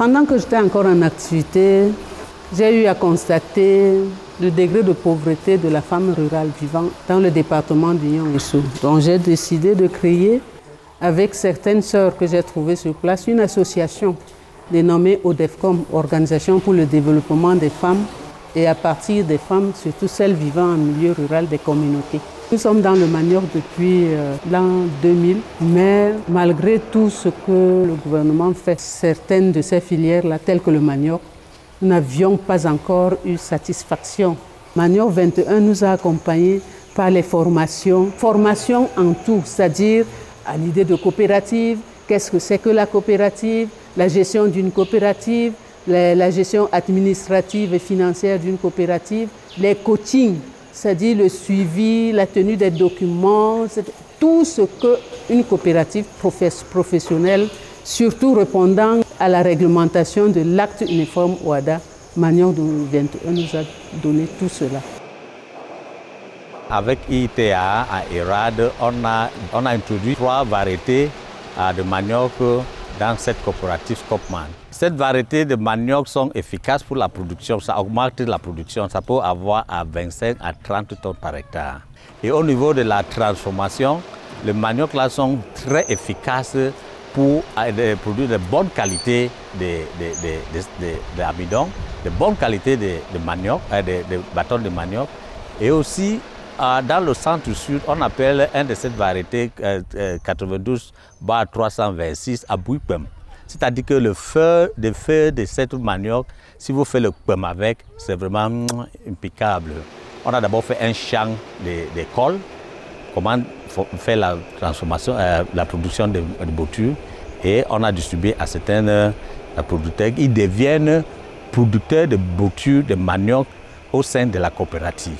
Pendant que j'étais encore en activité, j'ai eu à constater le degré de pauvreté de la femme rurale vivant dans le département d'Union-Ouessou. Donc j'ai décidé de créer, avec certaines sœurs que j'ai trouvées sur place, une association dénommée ODEFCOM, Organisation pour le développement des femmes, et à partir des femmes, surtout celles vivant en milieu rural des communautés. Nous sommes dans le manioc depuis l'an 2000, mais malgré tout ce que le gouvernement fait, certaines de ces filières-là, telles que le manioc, nous n'avions pas encore eu satisfaction. Manioc 21 nous a accompagnés par les formations en tout, c'est-à-dire à l'idée de coopérative, qu'est-ce que c'est que la coopérative, la gestion d'une coopérative, la gestion administrative et financière d'une coopérative, les coachings, c'est-à-dire le suivi, la tenue des documents, tout ce qu'une coopérative professionnelle, surtout répondant à la réglementation de l'acte uniforme OHADA, Manioc 21 nous a donné tout cela. Avec IITA à ERAD, on a introduit 3 variétés de manioc dans cette coopérative Scopman. Cette variété de manioc sont efficaces pour la production, ça augmente la production, ça peut avoir à 25 à 30 tonnes par hectare. Et au niveau de la transformation, les maniocs là sont très efficaces pour produire de bonnes qualités d'amidon, de bonnes qualités de manioc, de bâtons de manioc. Et aussi, dans le centre-sud, on appelle un de cette variété 92-326 à Bouipem. C'est-à-dire que le feu de cette manioc, si vous faites le pem avec, c'est vraiment impeccable. On a d'abord fait un champ de colle, comment faire la transformation, la production de boutures, et on a distribué à certains producteurs. Ils deviennent producteurs de boutures de manioc au sein de la coopérative.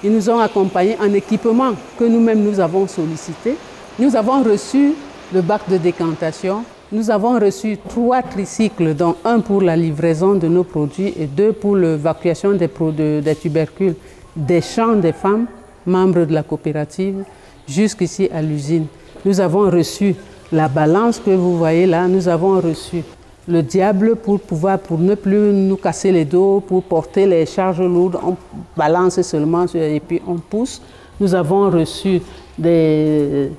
Ils nous ont accompagnés en équipement que nous-mêmes nous avons sollicité. Nous avons reçu le bac de décantation. Nous avons reçu 3 tricycles, dont 1 pour la livraison de nos produits et 2 pour l'évacuation des tubercules des champs des femmes, membres de la coopérative, jusqu'ici à l'usine. Nous avons reçu la balance que vous voyez là. Nous avons reçu le diable pour ne plus nous casser les dos, pour porter les charges lourdes. On balance seulement et puis on pousse. Nous avons reçu des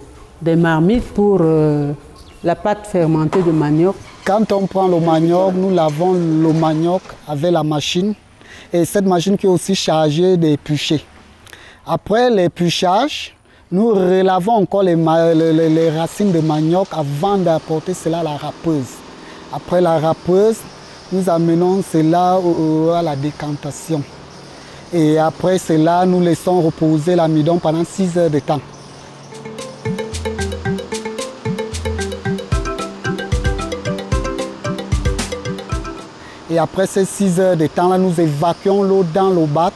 marmites pour la pâte fermentée de manioc. Quand on prend le manioc, nous lavons le manioc avec la machine. Et cette machine qui est aussi chargée d'éplucher. Après l'épluchage, nous relavons encore les racines de manioc avant d'apporter cela à la râpeuse. Après la râpeuse, nous amenons cela à la décantation. Et après cela, nous laissons reposer l'amidon pendant 6 heures de temps. Et après ces 6 heures de temps-là, nous évacuons l'eau dans le bac.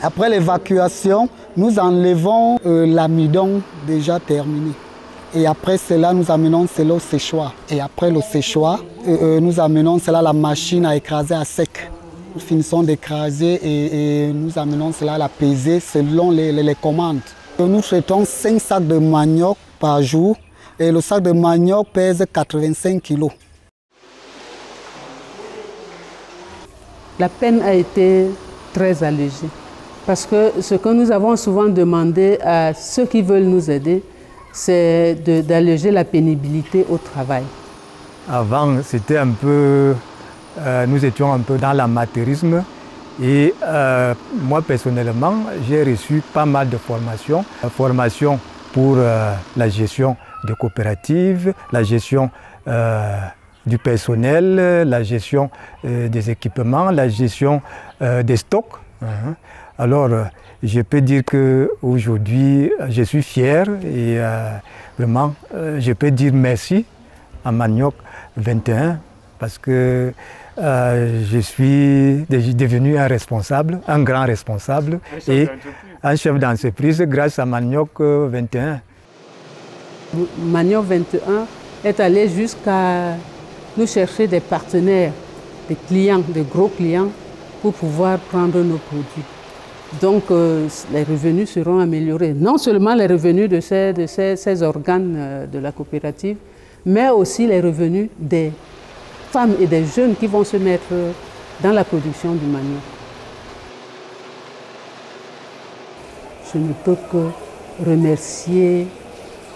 Après l'évacuation, nous enlevons l'amidon déjà terminé. Et après cela, nous amenons cela au séchoir. Et après le séchoir, nous amenons cela à la machine à écraser à sec. Nous finissons d'écraser et nous amenons cela à la peser selon les commandes. Nous traitons 5 sacs de manioc par jour et le sac de manioc pèse 85 kg. La peine a été très allégée parce que ce que nous avons souvent demandé à ceux qui veulent nous aider, c'est d'alléger la pénibilité au travail. Avant, c'était un peu, nous étions un peu dans l'amateurisme et moi personnellement, j'ai reçu pas mal de formations. Formation pour la gestion de coopératives, la gestion du personnel, la gestion des équipements, la gestion des stocks. Alors, je peux dire qu'aujourd'hui, je suis fier et vraiment, je peux dire merci à Manioc 21 parce que je suis devenu un responsable, un grand responsable et un chef d'entreprise grâce à Manioc 21. Manioc 21 est allé jusqu'à nous chercher des partenaires, des clients, des gros clients pour pouvoir prendre nos produits. Donc les revenus seront améliorés. Non seulement les revenus de ces organes de la coopérative, mais aussi les revenus des femmes et des jeunes qui vont se mettre dans la production du manioc. Je ne peux que remercier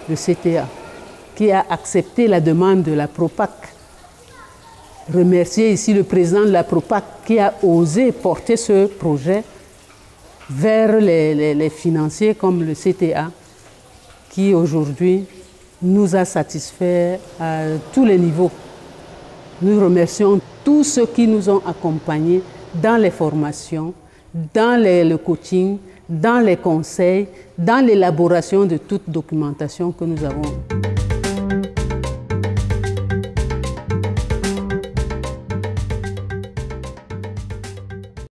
le CTA qui a accepté la demande de la Propac. Remercier ici le président de la Propac qui a osé porter ce projet vers les financiers comme le CTA qui aujourd'hui nous a satisfaits à tous les niveaux. Nous remercions tous ceux qui nous ont accompagnés dans les formations, dans le coaching, dans les conseils, dans l'élaboration de toute documentation que nous avons.